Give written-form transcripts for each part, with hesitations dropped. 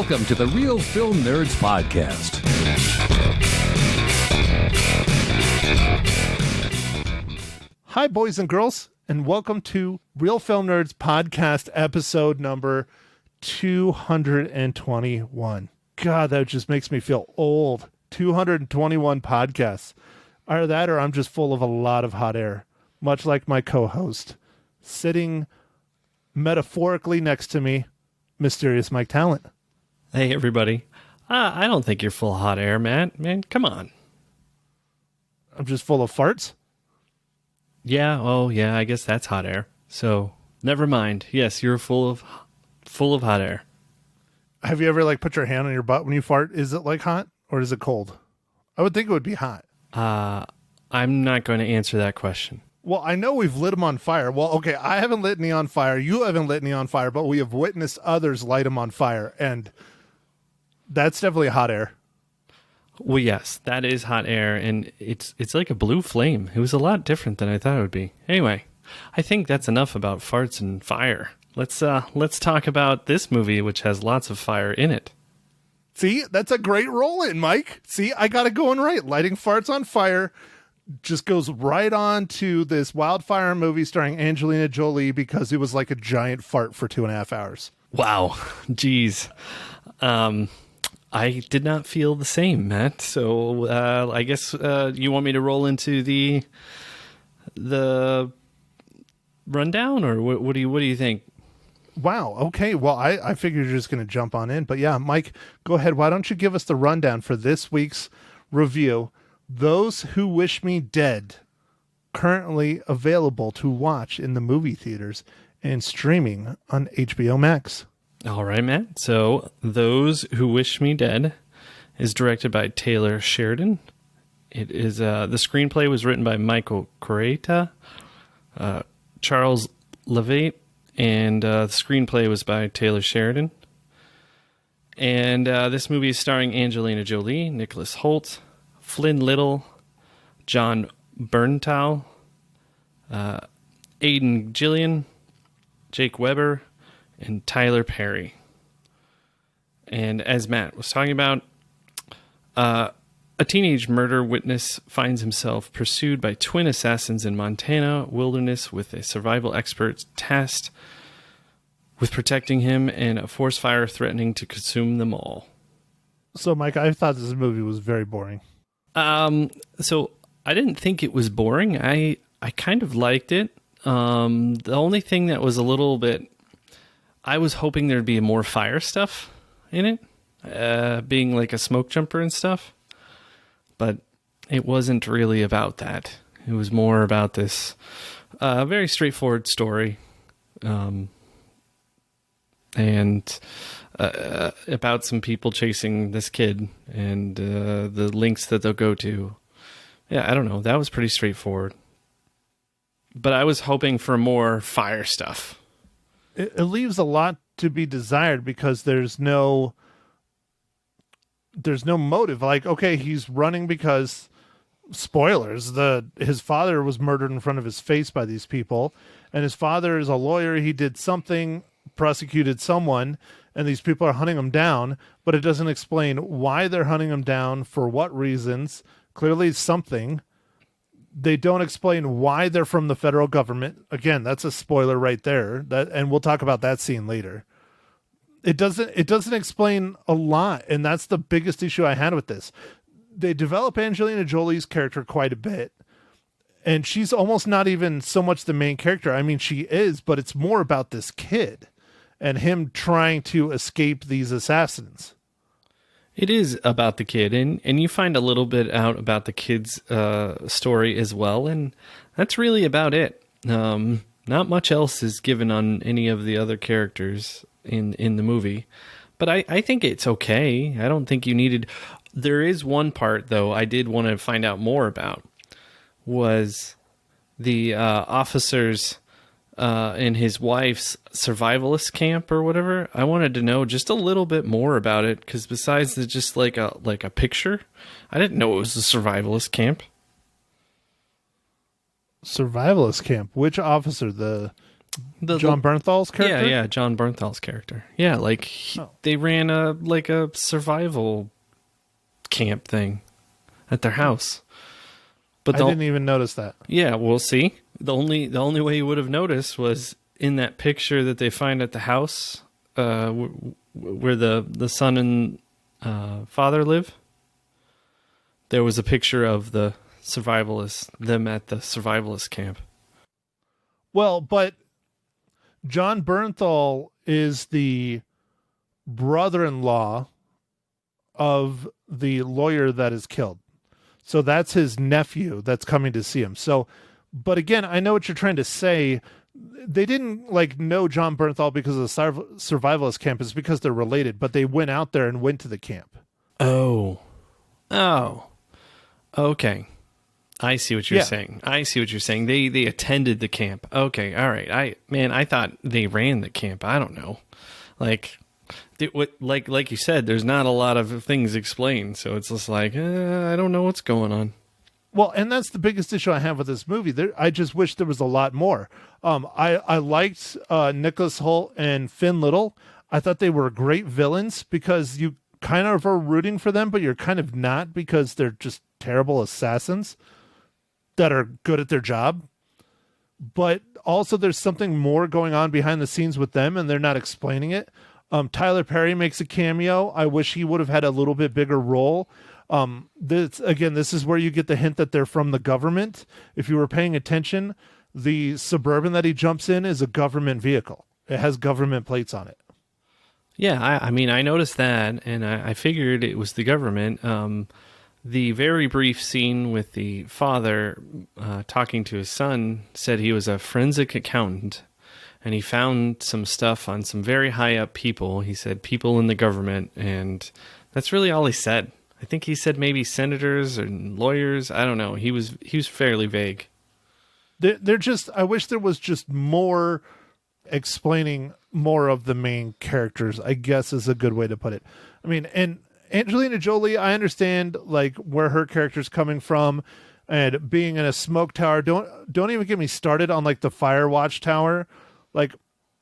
Welcome to the Real Film Nerds Podcast. Hi, boys and girls, and welcome to Real Film Nerds Podcast episode number 221. God, that just makes me feel old. 221 podcasts. Either that or I'm just full of a lot of hot air, much like my co-host, sitting metaphorically next to me, Mysterious Mike Talent. Hey, everybody. I don't think you're full of hot air, Matt. Man, come on. I'm just full of farts? Yeah, oh, yeah, I guess that's hot air. So, never mind. Yes, you're full of hot air. Have you ever, put your hand on your butt when you fart? Is it, hot or is it cold? I would think it would be hot. I'm not going to answer that question. Well, I know we've lit them on fire. Well, okay, I haven't lit any on fire. You haven't lit any on fire, but we have witnessed others light them on fire, and that's definitely hot air. Well, yes, that is hot air, and it's like a blue flame. It was a lot different than I thought it would be. Anyway, I think that's enough about farts and fire. Let's talk about this movie, which has lots of fire in it. See, that's a great roll-in, Mike. See, I got it going right. Lighting farts on fire just goes right on to this wildfire movie starring Angelina Jolie because it was like a giant fart for 2.5 hours. Wow. Jeez. I did not feel the same, Matt. So I guess you want me to roll into the rundown, or what do you think? Wow. Okay. Well, I figured you're just going to jump on in, but yeah, Mike, go ahead. Why don't you give us the rundown for this week's review? Those Who Wish Me Dead, currently available to watch in the movie theaters and streaming on HBO Max. All right, Matt. So, Those Who Wish Me Dead is directed by Taylor Sheridan. It is the screenplay was written by Michael Correita, Charles Levate, and the screenplay was by Taylor Sheridan. And this movie is starring Angelina Jolie, Nicholas Hoult, Flynn Little, Jon Bernthal, Aidan Gillian, Jake Weber, and Tyler Perry. And as Matt was talking about, a teenage murder witness finds himself pursued by twin assassins in Montana wilderness with a survival expert tasked with protecting him and a forest fire threatening to consume them all. So, Mike, I thought this movie was very boring. So I didn't think it was boring. I kind of liked it. The only thing that was a little bit, I was hoping there'd be more fire stuff in it, being like a smoke jumper and stuff, but it wasn't really about that. It was more about this, very straightforward story, and about some people chasing this kid and the links that they'll go to. Yeah, I don't know. That was pretty straightforward. But I was hoping for more fire stuff. It leaves a lot to be desired because there's no motive. Okay, he's running because, spoilers, his father was murdered in front of his face by these people, and his father is a lawyer. He did something, prosecuted someone, and these people are hunting him down, but it doesn't explain why they're hunting him down, for what reasons. Clearly something. They don't explain why they're from the federal government. Again, that's a spoiler right there. And we'll talk about that scene later. It doesn't explain a lot, and that's the biggest issue I had with this. They develop Angelina Jolie's character quite a bit, and she's almost not even so much the main character. I mean, she is, but it's more about this kid and him trying to escape these assassins. It is about the kid, and you find a little bit out about the kid's story as well, and that's really about it. Not much else is given on any of the other characters in the movie, but I think it's okay. I don't think you needed... There is one part, though, I did want to find out more about, was the officers and his wife's survivalist camp or whatever. I wanted to know just a little bit more about it, because besides just like a picture, I didn't know it was a survivalist camp. Survivalist camp? Which officer? The Jon Bernthal's character? Yeah, Jon Bernthal's character. Yeah, like they ran a survival camp thing at their house. But I didn't even notice that. Yeah, we'll see. The only way you would have noticed was in that picture that they find at the house where the son and father live. There was a picture of them at the survivalist camp. Well, but Jon Bernthal is the brother-in-law of the lawyer that is killed. So that's his nephew that's coming to see him. So, but again, I know what you're trying to say. They didn't know Jon Bernthal because of the survivalist camp. It's because they're related, but they went out there and went to the camp. Oh, okay. I see what you're saying. They attended the camp. Okay, all right. I thought they ran the camp. I don't know. Like you said, there's not a lot of things explained, so it's just I don't know what's going on. Well, and that's the biggest issue I have with this movie. I just wish there was a lot more. I liked Nicholas Hoult and Finn Little. I thought they were great villains because you kind of are rooting for them, but you're kind of not because they're just terrible assassins that are good at their job. But also there's something more going on behind the scenes with them, and they're not explaining it. Tyler Perry makes a cameo. I wish he would have had a little bit bigger role. This is where you get the hint that they're from the government. If you were paying attention, the Suburban that he jumps in is a government vehicle. It has government plates on it. Yeah, I mean, I noticed that, and I figured it was the government. The very brief scene with the father talking to his son said he was a forensic accountant, and he found some stuff on some very high up people. He said people in the government, and that's really all he said. I think he said maybe senators or lawyers. I don't know. He was fairly vague. They're just. I wish there was just more explaining more of the main characters, I guess is a good way to put it. I mean, and Angelina Jolie, I understand where her character's coming from, and being in a smoke tower. Don't even get me started on the fire watch tower.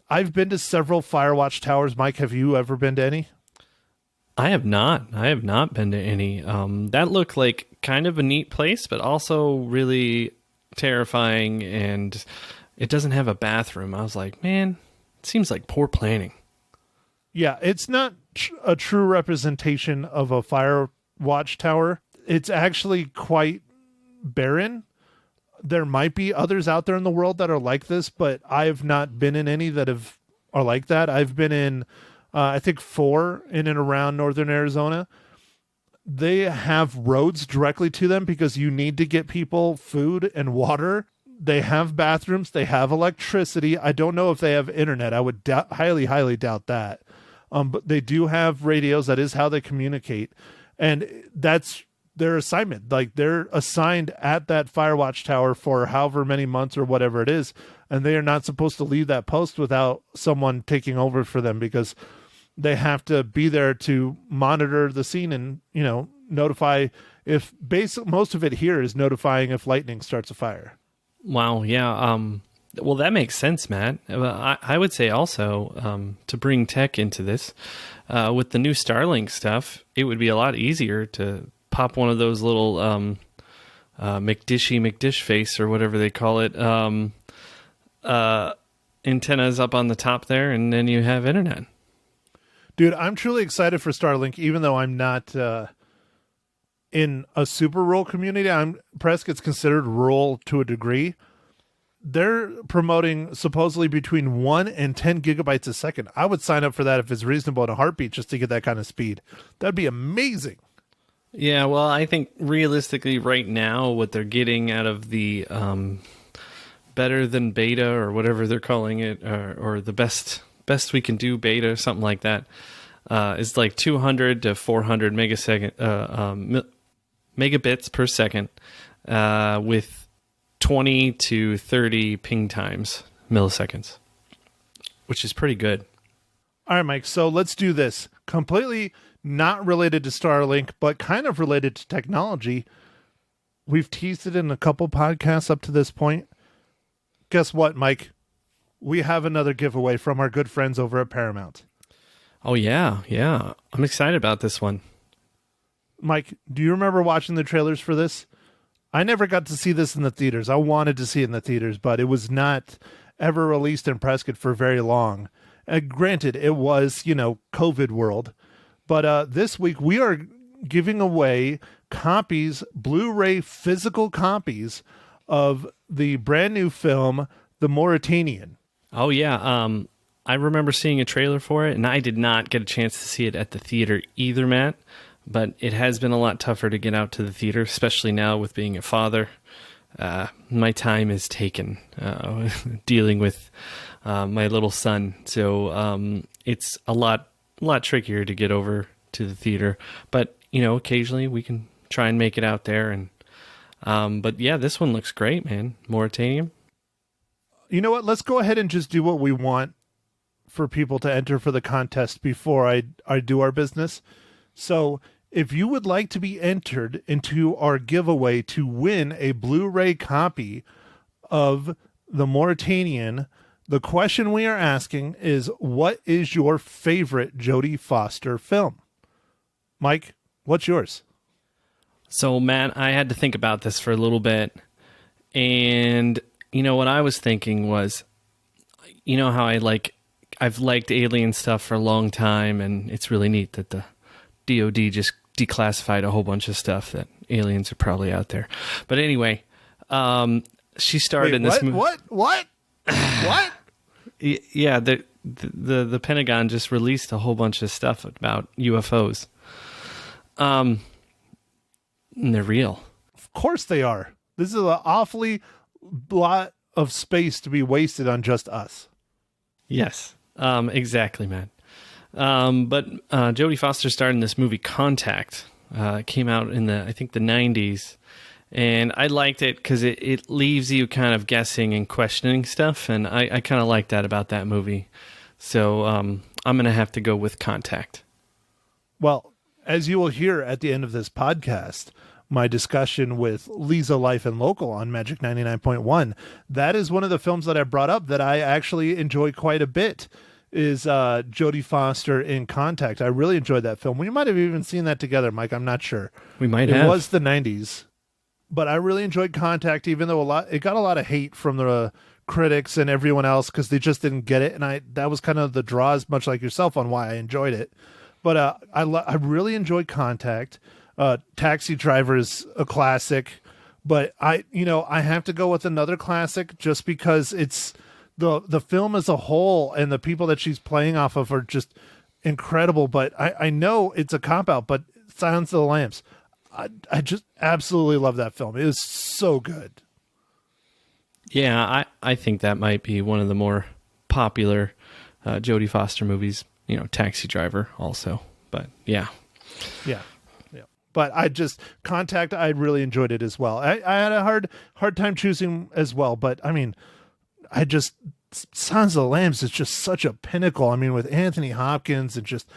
I've been to several fire watch towers. Mike, have you ever been to any? I have not. I have not been to any. That looked like kind of a neat place, but also really terrifying, and it doesn't have a bathroom. I was like, man, it seems like poor planning. Yeah, it's not a true representation of a fire watch tower. It's actually quite barren. There might be others out there in the world that are like this, but I've not been in any that are like that. I've been in, I think 4 in and around northern Arizona. They have roads directly to them because you need to get people food and water. They have bathrooms. They have electricity. I don't know if they have internet. I would highly, highly doubt that. But they do have radios. That is how they communicate. And that's their assignment. They're assigned at that fire watch tower for however many months or whatever it is. And they are not supposed to leave that post without someone taking over for them because they have to be there to monitor the scene and, notify most of it here is notifying if lightning starts a fire. Wow. Yeah. Well, that makes sense, Matt. I would say also to bring tech into this, with the new Starlink stuff, it would be a lot easier to pop one of those little McDish face or whatever they call it, antennas up on the top there, and then you have internet. Dude, I'm truly excited for Starlink, even though I'm not in a super rural community. Prescott's considered rural to a degree. They're promoting supposedly between 1 and 10 gigabytes a second. I would sign up for that if it's reasonable in a heartbeat just to get that kind of speed. That'd be amazing. Yeah, well, I think realistically right now what they're getting out of the better than beta or whatever they're calling it, or the best we can do beta, something like that, is 200 to 400 megabits per second with 20 to 30 ping times, milliseconds, which is pretty good. All right, Mike, so let's do this. Completely not related to Starlink, but kind of related to technology. We've teased it in a couple podcasts up to this point. Guess what, Mike? we have another giveaway from our good friends over at Paramount. Oh, yeah. I'm excited about this one. Mike, do you remember watching the trailers for this? I never got to see this in the theaters. I wanted to see it in the theaters, but it was not ever released in Prescott for very long. Granted, it was, COVID world. But this week we are giving away copies, Blu-ray physical copies of the brand new film, The Mauritanian. Oh, yeah. I remember seeing a trailer for it, and I did not get a chance to see it at the theater either, Matt. But it has been a lot tougher to get out to the theater, especially now with being a father. My time is taken dealing with my little son, so it's a lot trickier to get over to the theater. But occasionally we can try and make it out there. And but yeah, this one looks great, man. Mauritanian. You know what? Let's go ahead and just do what we want for people to enter for the contest before I do our business. So if you would like to be entered into our giveaway to win a Blu-ray copy of The Mauritanian, the question we are asking is, what is your favorite Jodie Foster film? Mike, what's yours? So, Matt, I had to think about this for a little bit. And, what I was thinking was, how I've liked alien stuff for a long time, and it's really neat that the DOD just declassified a whole bunch of stuff that aliens are probably out there. But anyway, she starred in this movie. What? Yeah, the Pentagon just released a whole bunch of stuff about UFOs. And they're real. Of course they are. This is an awfully lot of space to be wasted on just us. Yes, exactly, man. But Jodie Foster starred in this movie Contact. It came out in the 90s. And I liked it because it leaves you kind of guessing and questioning stuff. And I kind of like that about that movie. So I'm going to have to go with Contact. Well, as you will hear at the end of this podcast, my discussion with Lisa Life and Local on Magic 99.1, that is one of the films that I brought up that I actually enjoy quite a bit, is Jodie Foster in Contact. I really enjoyed that film. We might have even seen that together, Mike. I'm not sure. We might have. It was the 90s. But I really enjoyed Contact, even though it got a lot of hate from the critics and everyone else because they just didn't get it. And that was kind of the draws, much like yourself, on why I enjoyed it. But I really enjoyed Contact. Taxi Driver is a classic, but I have to go with another classic just because it's the film as a whole and the people that she's playing off of are just incredible. But I know it's a cop-out, but Silence of the Lambs, I just absolutely love that film. It is so good. Yeah, I think that might be one of the more popular Jodie Foster movies. Taxi Driver also. But yeah. But Contact, I really enjoyed it as well. I had a hard time choosing as well, but I mean, Sons of the Lambs is just such a pinnacle. I mean, with Anthony Hopkins and just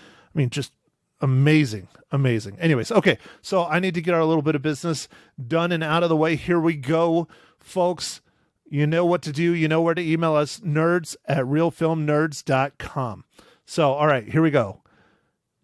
amazing. Anyways, okay, so I need to get our little bit of business done and out of the way. Here we go, folks. You know what to do. You know where to email us, nerds@realfilmnerds.com. So, all right, here we go.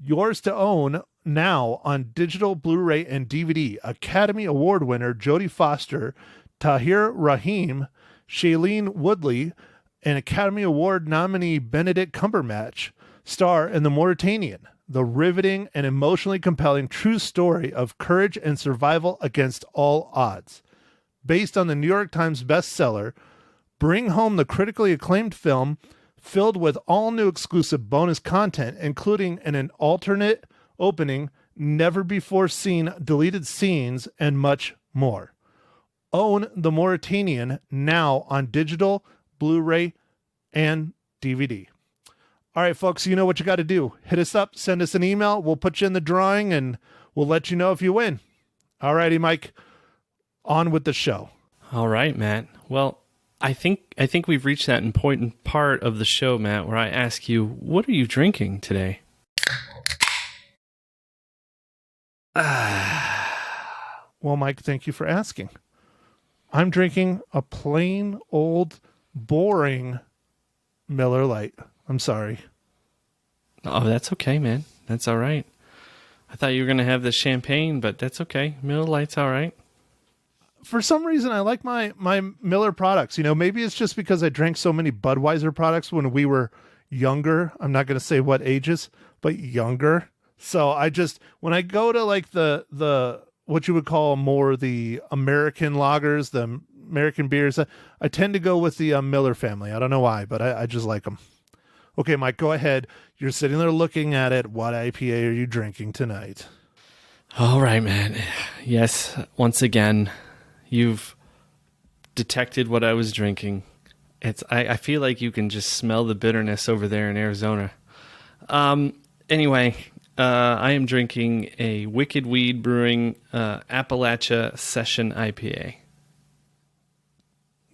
Yours to own now on digital, Blu-ray, and DVD. Academy Award winner Jodie Foster, Tahir Rahim, Shailene Woodley, and Academy Award nominee Benedict Cumberbatch star in The Mauritanian, the riveting and emotionally compelling true story of courage and survival against all odds. Based on the New York Times bestseller, bring home the critically acclaimed film filled with all new exclusive bonus content, including an alternate opening, never before seen deleted scenes, and much more. Own The Mauritanian now on digital, Blu-ray, and DVD. All right, folks, you know what you got to do. Hit us up, send us an email. We'll put you in the drawing, and we'll let you know if you win. All righty, Mike, on with the show. All right, Matt. Well, I think we've reached that important part of the show, Matt, where I ask you, what are you drinking today? Well, Mike, thank you for asking. I'm drinking a plain old boring Miller Lite. I'm sorry. Oh, that's okay, man. That's all right. I thought you were going to have the champagne, but that's okay. Miller Lite's all right. For some reason, I like my Miller products. Maybe it's just because I drank so many Budweiser products when we were younger. I'm not going to say what ages, but younger. So when I go to like the what you would call more the American lagers, the American beers, I tend to go with the Miller family. I don't know why, but I just like them. Okay, Mike, go ahead. You're sitting there looking at it. What IPA are you drinking tonight? All right, man. Yes, once again, you've detected what I was drinking. I feel like you can just smell the bitterness over there in Arizona. Anyway, I am drinking a Wicked Weed Brewing Appalachia Session IPA.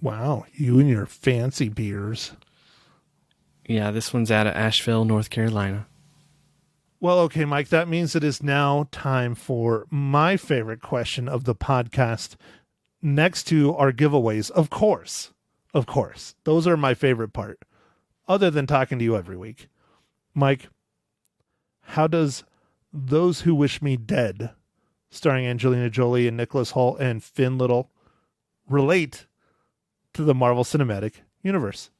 Wow, you and your fancy beers. Yeah, this one's out of Asheville, North Carolina. Well, okay, Mike, that means it is now time for my favorite question of the podcast next to our giveaways. Of course. Those are my favorite part, other than talking to you every week. Mike, how does Those Who Wish Me Dead, starring Angelina Jolie and Nicholas Hoult and Finn Little, relate to the Marvel Cinematic Universe?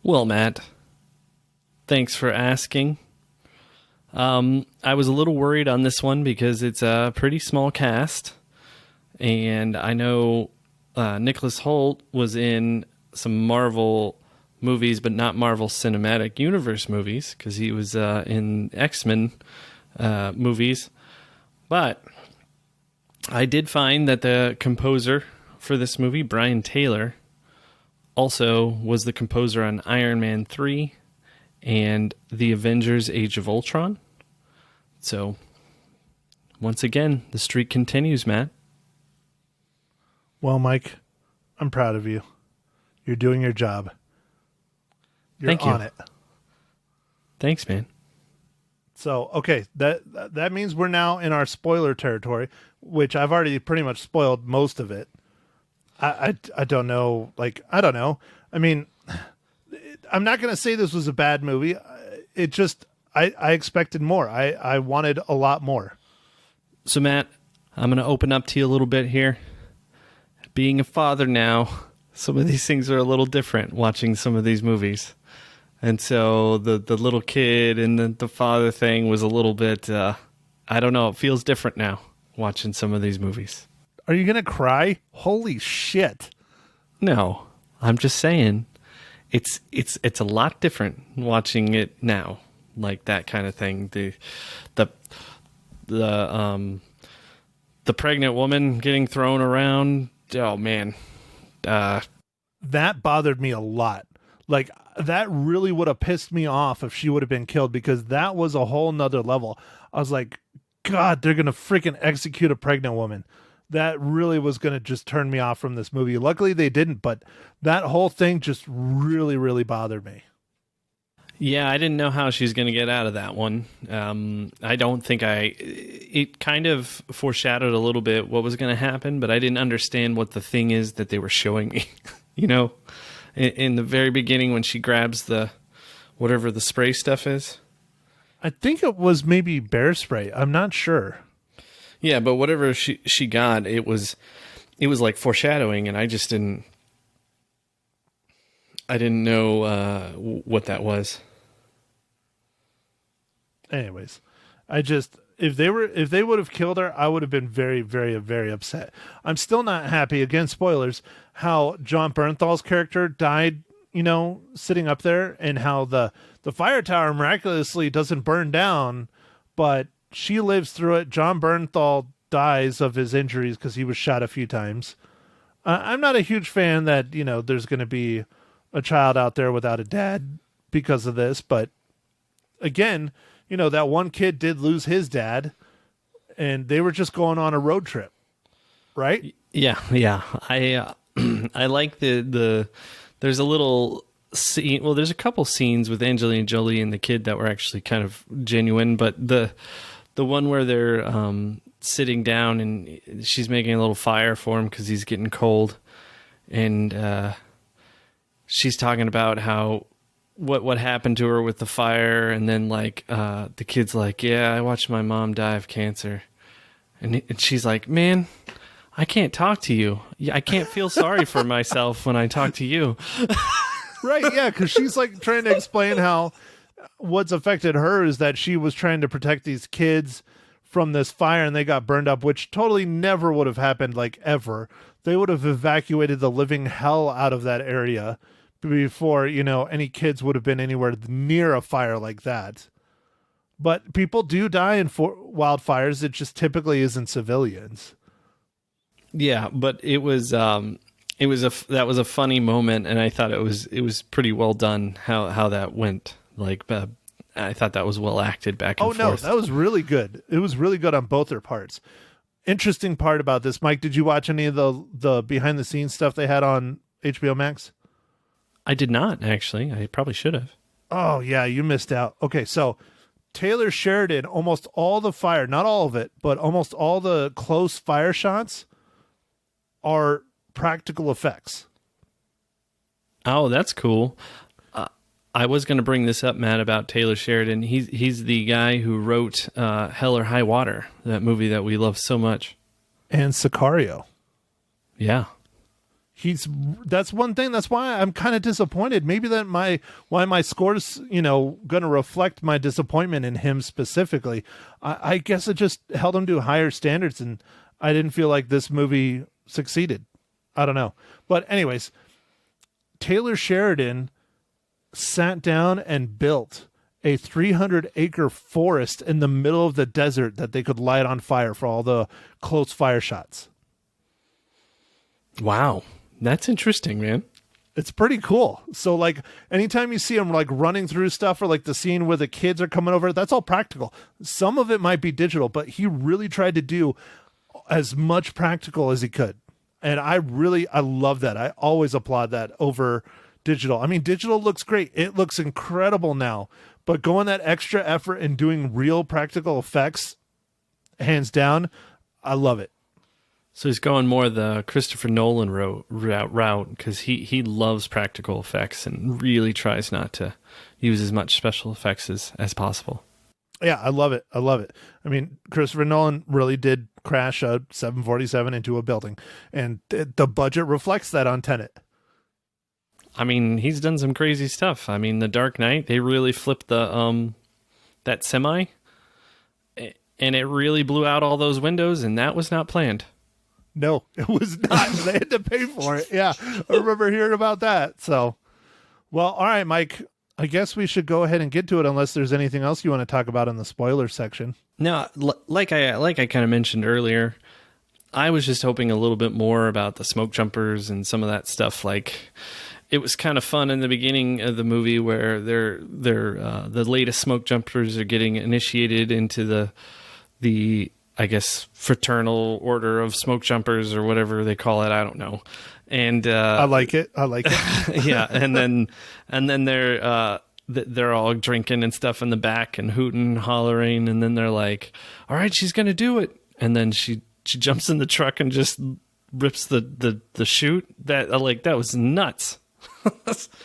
Well, Matt, thanks for asking. I was a little worried on this one because it's a pretty small cast, and I know Nicholas Hoult was in some Marvel movies, but not Marvel Cinematic Universe movies, because he was in X-Men movies. But I did find that the composer for this movie, Brian Taylor, also was the composer on Iron Man 3 and The Avengers Age of Ultron. So, once again, the streak continues, Matt. Well, Mike, I'm proud of you. You're doing your job. You're Thank you. on it. Thanks, man. So, okay, that means we're now in our spoiler territory, which I've already pretty much spoiled most of it. I don't know. I don't know. I mean, I'm not going to say this was a bad movie. It just, I expected more. I wanted a lot more. So, Matt, I'm going to open up to you a little bit here. Being a father now, some of these things are a little different watching some of these movies. And so the little kid and the father thing was a little bit, I don't know, it feels different now watching some of these movies. Are you going to cry? Holy shit. No, I'm just saying it's a lot different watching it now, like that kind of thing. The pregnant woman getting thrown around. Oh man. That bothered me a lot. That really would have pissed me off if she would have been killed, because that was a whole nother level. I was like, God, they're going to freaking execute a pregnant woman. That really was going to just turn me off from this movie. Luckily they didn't, but that whole thing just really, really bothered me. Yeah, I didn't know how she's going to get out of that one. I don't think it kind of foreshadowed a little bit what was going to happen, but I didn't understand what the thing is that they were showing me. In the very beginning when she grabs the, whatever the spray stuff is. I think it was maybe bear spray. I'm not sure. Yeah, but whatever she got, it was like foreshadowing, and I didn't know what that was. Anyways, if they would have killed her, I would have been very, very, very upset. I'm still not happy, again, spoilers, how Jon Bernthal's character died, sitting up there, and how the fire tower miraculously doesn't burn down, but she lives through it. Jon Bernthal dies of his injuries because he was shot a few times. I'm not a huge fan that, there's going to be a child out there without a dad because of this. But again, that one kid did lose his dad, and they were just going on a road trip, right? Yeah. I like the there's a little scene. Well, there's a couple scenes with Angelina Jolie and the kid that were actually kind of genuine, but the one where they're sitting down and she's making a little fire for him because he's getting cold, and she's talking about how what happened to her with the fire, and then like the kid's like, yeah, I watched my mom die of cancer, and she's like, man, I can't talk to you. I can't feel sorry for myself when I talk to you. Right, yeah, because she's like trying to explain how what's affected her is that she was trying to protect these kids from this fire and they got burned up, which totally never would have happened, like ever. They would have evacuated the living hell out of that area before, any kids would have been anywhere near a fire like that. But people do die in wildfires. It just typically isn't civilians. Yeah, but that was a funny moment, and I thought it was pretty well done how that went. Like, I thought that was well acted back and forth. Oh no, that was really good. It was really good on both their parts. Interesting part about this, Mike. Did you watch any of the behind the scenes stuff they had on HBO Max? I did not, actually. I probably should have. Oh, yeah, you missed out. Okay, so Taylor Sheridan, almost all the fire, not all of it, but almost all the close fire shots are practical effects. Oh, that's cool. I was going to bring this up, Matt, about Taylor Sheridan. He's the guy who wrote Hell or High Water, that movie that we love so much. And Sicario. Yeah. That's one thing. That's why I'm kind of disappointed. Maybe why my score's, going to reflect my disappointment in him specifically. I guess it just held him to higher standards, and I didn't feel like this movie succeeded. I don't know. But anyways, Taylor Sheridan sat down and built a 300-acre forest in the middle of the desert that they could light on fire for all the close fire shots. Wow. That's interesting, man. It's pretty cool. So like anytime you see him like running through stuff, or like the scene where the kids are coming over, that's all practical. Some of it might be digital, but he really tried to do as much practical as he could. And I love that. I always applaud that over digital. I mean, digital looks great. It looks incredible now, but going that extra effort and doing real practical effects, hands down, I love it. So he's going more the Christopher Nolan route because he loves practical effects and really tries not to use as much special effects as possible. Yeah, I love it. I love it. I mean, Christopher Nolan really did crash a 747 into a building, and the budget reflects that on Tenet. I mean, he's done some crazy stuff. I mean, The Dark Knight, they really flipped the that semi, and it really blew out all those windows, and that was not planned. No, it was not. They had to pay for it. Yeah, I remember hearing about that. So, well, all right, Mike, I guess we should go ahead and get to it unless there's anything else you want to talk about in the spoiler section. No, like I kind of mentioned earlier, I was just hoping a little bit more about the smoke jumpers and some of that stuff. Like, it was kind of fun in the beginning of the movie where the latest smoke jumpers are getting initiated into the I guess fraternal order of smoke jumpers or whatever they call it. I don't know. And I like it. Yeah, and then they're all drinking and stuff in the back and hooting, hollering, and then they're like, "All right, she's gonna do it," and then she jumps in the truck and just rips the chute. That was nuts.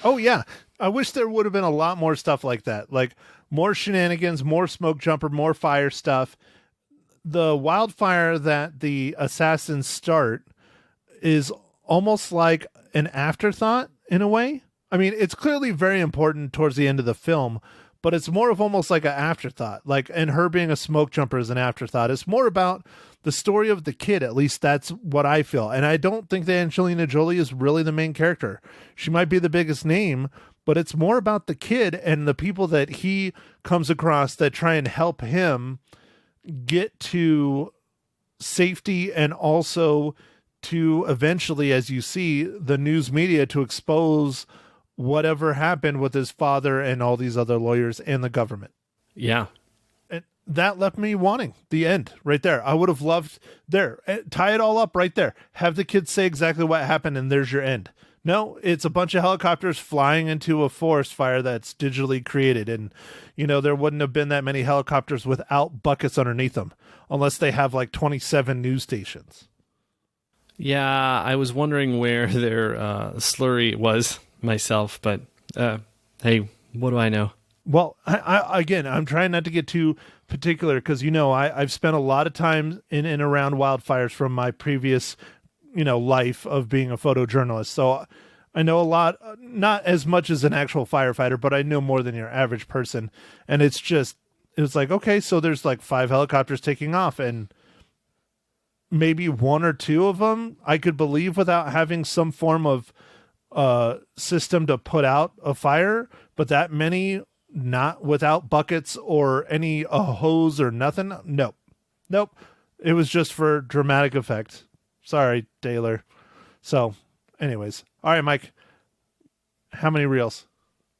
Oh yeah, I wish there would have been a lot more stuff like that, like more shenanigans, more smoke jumper, more fire stuff. The wildfire that the assassins start is almost like an afterthought in a way. I mean, it's clearly very important towards the end of the film, but it's more of almost like an afterthought. Like, and her being a smoke jumper is an afterthought. It's more about the story of the kid. At least that's what I feel. And I don't think that Angelina Jolie is really the main character. She might be the biggest name, but it's more about the kid and the people that he comes across that try and help him get to safety, and also to eventually, as you see, the news media to expose whatever happened with his father and all these other lawyers and the government. Yeah. And that left me wanting the end right there. I would have loved tie it all up right there. Have the kids say exactly what happened, and there's your end. No, it's a bunch of helicopters flying into a forest fire that's digitally created. And, there wouldn't have been that many helicopters without buckets underneath them, unless they have like 27 news stations. Yeah, I was wondering where their slurry was myself, but hey, what do I know? Well, I'm trying not to get too particular because, I've spent a lot of time in and around wildfires from my previous, life of being a photojournalist. So I know a lot, not as much as an actual firefighter, but I know more than your average person. And it's like, okay, so there's like 5 helicopters taking off, and maybe 1 or 2 of them I could believe without having some form of system to put out a fire, but that many not without buckets or any hose or nothing. Nope. It was just for dramatic effect. Sorry, Taylor. So anyways, all right, Mike, how many reels?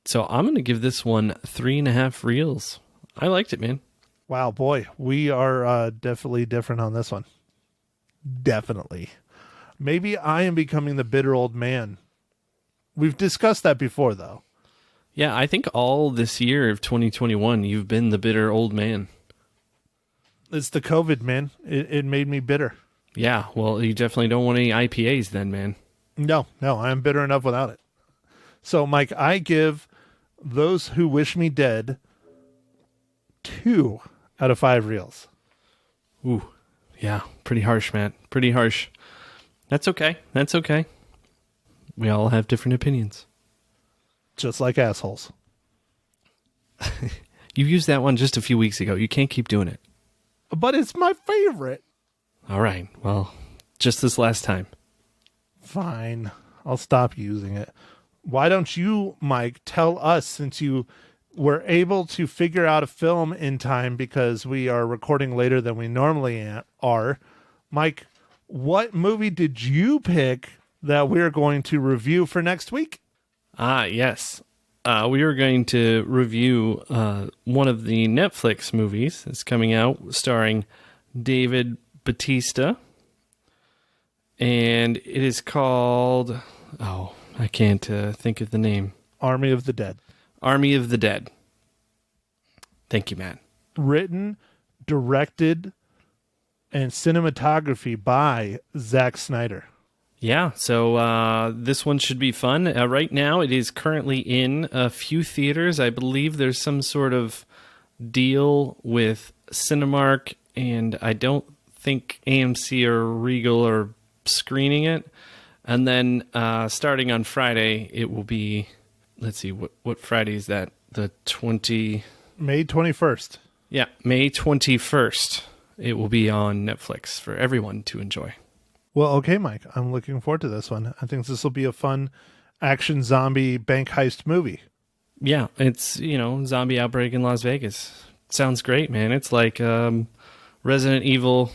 So I'm going to give this one 3.5 reels. I liked it, man. Wow, boy, we are definitely different on this one. Definitely. Maybe I am becoming the bitter old man. We've discussed that before, though. Yeah, I think all this year of 2021, you've been the bitter old man. It's the COVID, man. It made me bitter. Yeah, well, you definitely don't want any IPAs then, man. No, I'm bitter enough without it. So, Mike, I give Those Who Wish Me Dead 2 out of 5 reels. Ooh, yeah, pretty harsh, Matt. Pretty harsh. That's okay. We all have different opinions. Just like assholes. You used that one just a few weeks ago. You can't keep doing it. But it's my favorite. All right. Well, just this last time. Fine. I'll stop using it. Why don't you, Mike, tell us, since you were able to figure out a film in time because we are recording later than we normally are. Mike, what movie did you pick that we're going to review for next week? Yes. We are going to review one of the Netflix movies that's coming out starring David Bautista. And it is called... Oh, I can't think of the name. Army of the Dead. Army of the Dead. Thank you, Matt. Written, directed, and cinematography by Zack Snyder. Yeah, so this one should be fun. Right now, it is currently in a few theaters. I believe there's some sort of deal with Cinemark, and I don't think AMC or Regal are screening it. And then starting on Friday, it will be... Let's see, what Friday is that? The 20... May 21st. Yeah, May 21st. It will be on Netflix for everyone to enjoy. Well, okay, Mike. I'm looking forward to this one. I think this will be a fun action zombie bank heist movie. Yeah, it's, zombie outbreak in Las Vegas. Sounds great, man. It's like Resident Evil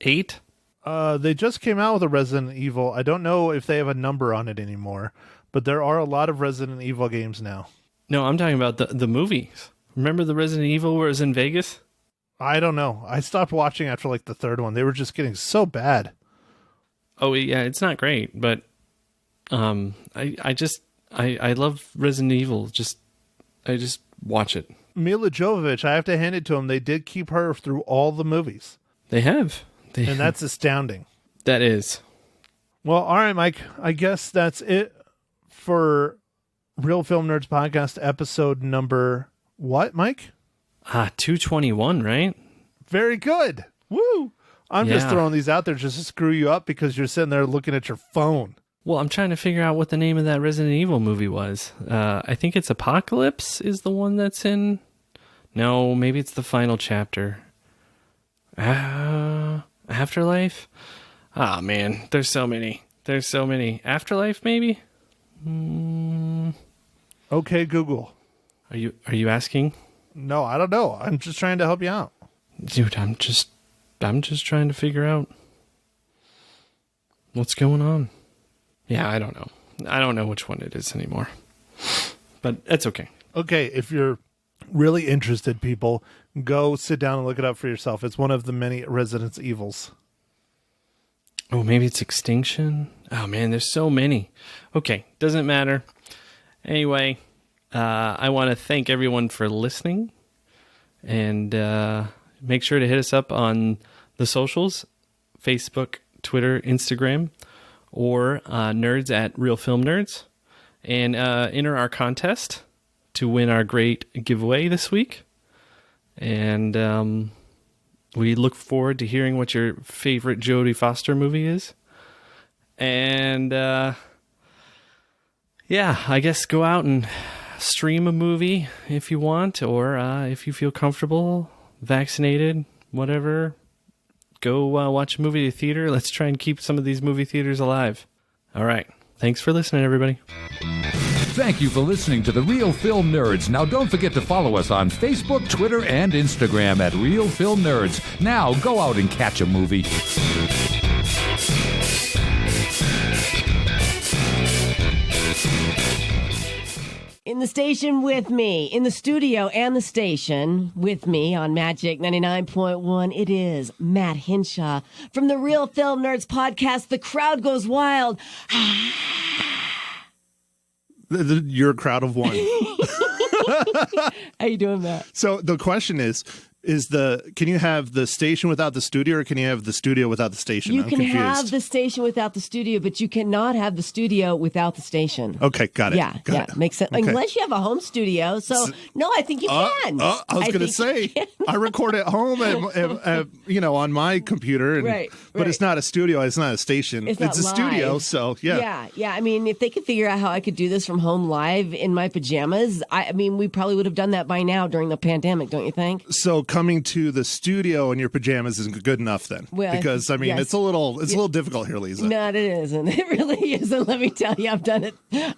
8. They just came out with a Resident Evil. I don't know if they have a number on it anymore, but there are a lot of Resident Evil games now. No, I'm talking about the movies. Remember the Resident Evil where it was in Vegas? I don't know. I stopped watching after like the 3rd one. They were just getting so bad. Oh, yeah, it's not great, but I love Resident Evil. I just watch it. Mila Jovovich, I have to hand it to them. They did keep her through all the movies. They have. And that's astounding. That is. Well, all right, Mike. I guess that's it for Real Film Nerds Podcast episode number what, Mike? 221, right? Very good. Woo! I'm just throwing these out there just to screw you up because you're sitting there looking at your phone. Well, I'm trying to figure out what the name of that Resident Evil movie was. I think it's Apocalypse is the one that's in... No, maybe it's the final chapter. Afterlife? Ah, man, there's so many. Afterlife, maybe? Okay, Google. Are you asking? No, I don't know. I'm just trying to help you out. Dude, I'm just trying to figure out what's going on. Yeah, I don't know. I don't know which one it is anymore. But that's okay. Okay, if you're really interested, people, go sit down and look it up for yourself. It's one of the many Resident Evils. Oh, maybe it's Extinction. Oh man, there's so many. Okay, doesn't matter. Anyway, I want to thank everyone for listening, and make sure to hit us up on the socials, Facebook, Twitter, Instagram, or nerds at Real Film Nerds, and enter our contest to win our great giveaway this week. And we look forward to hearing what your favorite Jodie Foster movie is. And yeah, I guess go out and stream a movie if you want, or if you feel comfortable, vaccinated, whatever. Go watch a movie at a theater. Let's try and keep some of these movie theaters alive. All right. Thanks for listening, everybody. Thank you for listening to The Real Film Nerds. Now, don't forget to follow us on Facebook, Twitter, and Instagram at Real Film Nerds. Now, go out and catch a movie. In the station with me, in the studio and the station with me on Magic 99.1, it is Matt Hinshaw from the Real Film Nerds podcast. The crowd goes wild. You're a crowd of one. How you doing, Matt? So the question is can you have the station without the studio, or can you have the studio without the station? You I'm can confused. have the station without the studio, but you cannot have the studio without the station. Okay, got it. Yeah, Got it. makes sense. Okay. Unless you have a home studio. So, no, I think you can. I was going to say, I record at home, on my computer, Right. But it's not a studio. It's not a station. It's a not studio. live. So Yeah. I mean, if they could figure out how I could do this from home live in my pajamas, I mean, we probably would have done that by now during the pandemic, don't you think? So coming to the studio in your pajamas isn't good enough then, Well, because I mean, yes. it's a little difficult here, Lisa. No, it isn't. It really isn't. Let me tell you, I've done it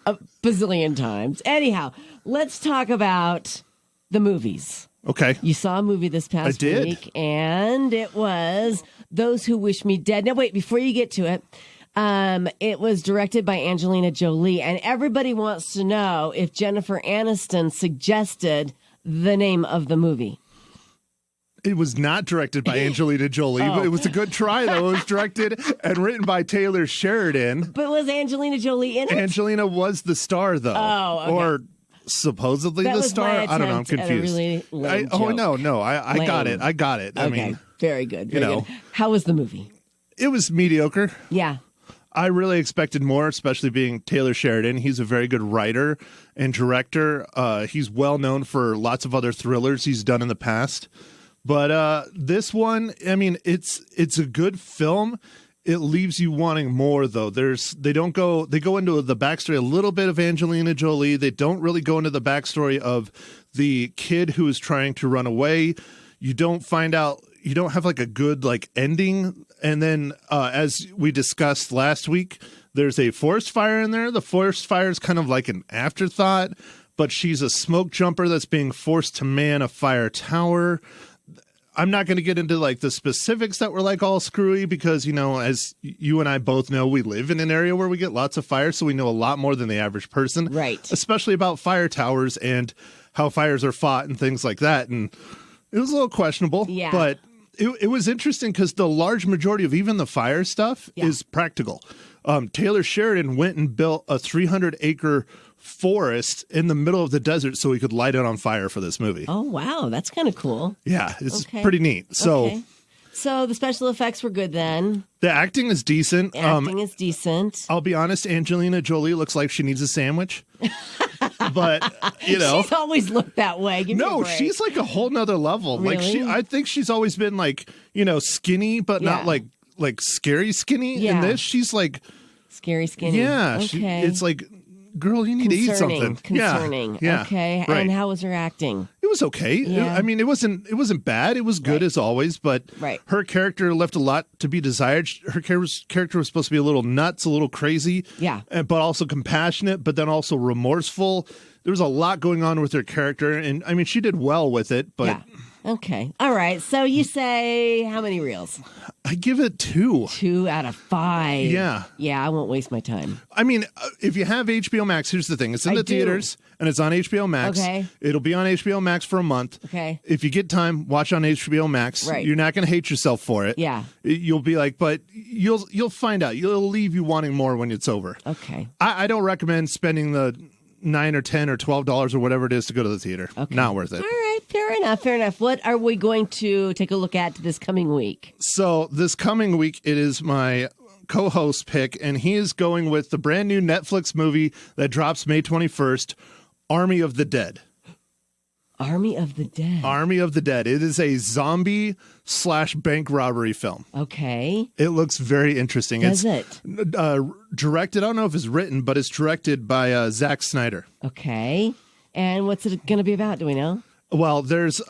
a bazillion times. Anyhow, let's talk about the movies. Okay. You saw a movie this past week, and it was Those Who Wish Me Dead. Now, wait, before you get to it, it was directed by Angelina Jolie, and everybody wants to know if Jennifer Aniston suggested the name of the movie. It was not directed by Angelina Jolie, but it was a good try, though. It was directed and written by Taylor Sheridan. But was Angelina Jolie in it? Angelina was the star, though. Oh, okay. Or supposedly That the was star. my I don't know. I'm attempt at a confused. really lame joke. No. I got Lame. it. I got it. I Okay, mean, very good. you Very know. good. How was the movie? it was mediocre. Yeah. I really expected more, especially being Taylor Sheridan. He's a very good writer and director. He's well known for lots of other thrillers he's done in the past. But this one, I mean, it's a good film. It leaves you wanting more, though. They go into the backstory a little bit of Angelina Jolie. They don't really go into the backstory of the kid who is trying to run away. You don't have like a good like ending. And then as we discussed last week, there's a forest fire in there. The forest fire is kind of like an afterthought, but she's a smoke jumper that's being forced to man a fire tower. I'm not going to get into like the specifics that were like all screwy because, you know, as you and I both know, we live in an area where we get lots of fire. So we know a lot more than the average person, right? Especially about fire towers and how fires are fought and things like that. And it was a little questionable, yeah. But it was interesting because the large majority of even the fire stuff is practical. Taylor Sheridan went and built a 300-acre forest in the middle of the desert so he could light it on fire for this movie. Oh, wow. That's kind of cool. Yeah, it's pretty neat. So the special effects were good then. The acting is decent. Acting is decent. I'll be honest, Angelina Jolie looks like she needs a sandwich. But, you know. She's always looked that way. Give me a break. She's like a whole nother level. Really? I think she's always been like, you know, skinny, but not like scary skinny. Yeah. In this, she's like scary skinny. Yeah. Okay. It's like, girl, you need to eat something. Concerning. Yeah. Okay. Right. And how was her acting? It was okay. Yeah. I mean, it wasn't bad. It was good as always, but her character left a lot to be desired. Her character was supposed to be a little nuts, a little crazy, but also compassionate, but then also remorseful. There was a lot going on with her character, and I mean, she did well with it, but Okay. All right. So you say how many reels? I give it 2. 2 out of 5. Yeah. Yeah, I won't waste my time. I mean, if you have HBO Max, here's the thing. It's in the theaters, and it's on HBO Max. Okay. It'll be on HBO Max for a month. Okay. If you get time, watch on HBO Max. Right. You're not going to hate yourself for it. Yeah. You'll be like, but you'll find out. It'll leave you wanting more when it's over. Okay. I don't recommend spending the $9 or $10 or $12 or whatever it is to go to the theater. Okay. Not worth it. All right, fair enough. What are we going to take a look at this coming week? So this coming week, it is my co-host pick, and he is going with the brand new Netflix movie that drops May 21st, Army of the Dead. Army of the Dead. Army of the Dead. It is a zombie / bank robbery film. Okay. It looks very interesting. Does it's directed, I don't know if it's written, but it's directed by Zack Snyder. Okay. And what's it going to be about? Do we know? Well, there's,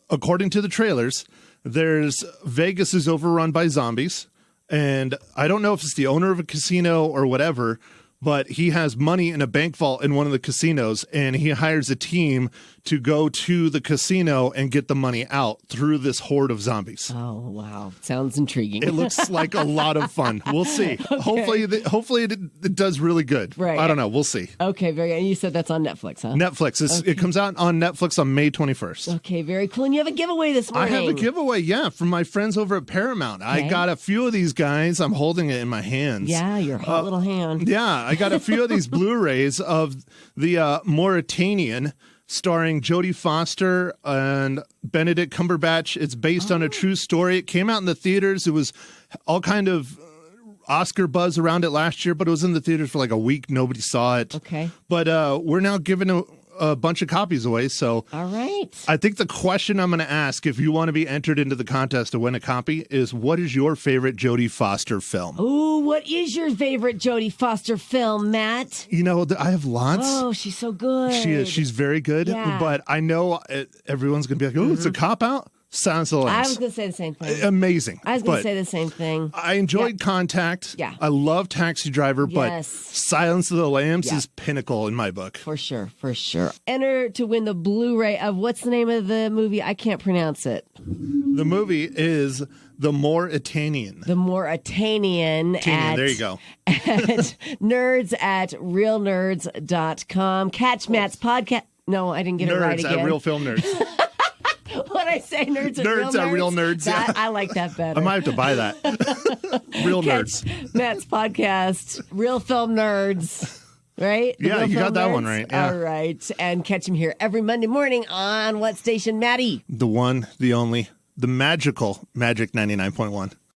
according to the trailers, there's Vegas is overrun by zombies. And I don't know if it's the owner of a casino or whatever, but he has money in a bank vault in one of the casinos, and he hires a team to go to the casino and get the money out through this horde of zombies. Oh, wow. Sounds intriguing. It looks like a lot of fun. We'll see. Okay. Hopefully it does really good. Right. I don't know. We'll see. Okay, very good. And you said that's on Netflix, huh? Netflix. It comes out on Netflix on May 21st. Okay, very cool. And you have a giveaway this morning. I have a giveaway, yeah, from my friends over at Paramount. Okay. I got a few of these guys. I'm holding it in my hands. Yeah, your hot little hand. Yeah, I got a few of these Blu-rays of the Mauritanian, starring Jodie Foster and Benedict Cumberbatch. It's based on a true story. It came out in the theaters. It was all kind of Oscar buzz around it last year, but it was in the theaters for like a week. Nobody saw it. Okay. But we're now giving a bunch of copies away. So all right. I think the question I'm going to ask, if you want to be entered into the contest to win a copy, is what is your favorite Jodie Foster film? Ooh, what is your favorite Jodie Foster film, Matt? You know, I have lots. Oh, she's so good. She is. She's very good. Yeah. But I know everyone's going to be like, oh, it's a cop-out? Silence of the Lambs. I was going to say the same thing. Amazing. I was going to say the same thing. I enjoyed Contact. Yeah. I love Taxi Driver, but Yes. Silence of the Lambs is pinnacle in my book. For sure. Enter to win the Blu-ray of what's the name of the movie? I can't pronounce it. The movie is The Mauritanian. The Mauritanian. There you go. At nerds at realnerds.com. Catch Matt's podcast. No, I didn't get it right again. Nerds at Real Film Nerds. What I say, nerds at Nerds at Real Nerds. That, I like that better. I might have to buy that. Real Nerds. Matt's podcast, Real Film Nerds. Right? The Yeah, Real you Film got that Nerds? one right. Yeah. All right. And catch him here every Monday morning on what station, Maddie? The one, the only, the magical Magic 99.1.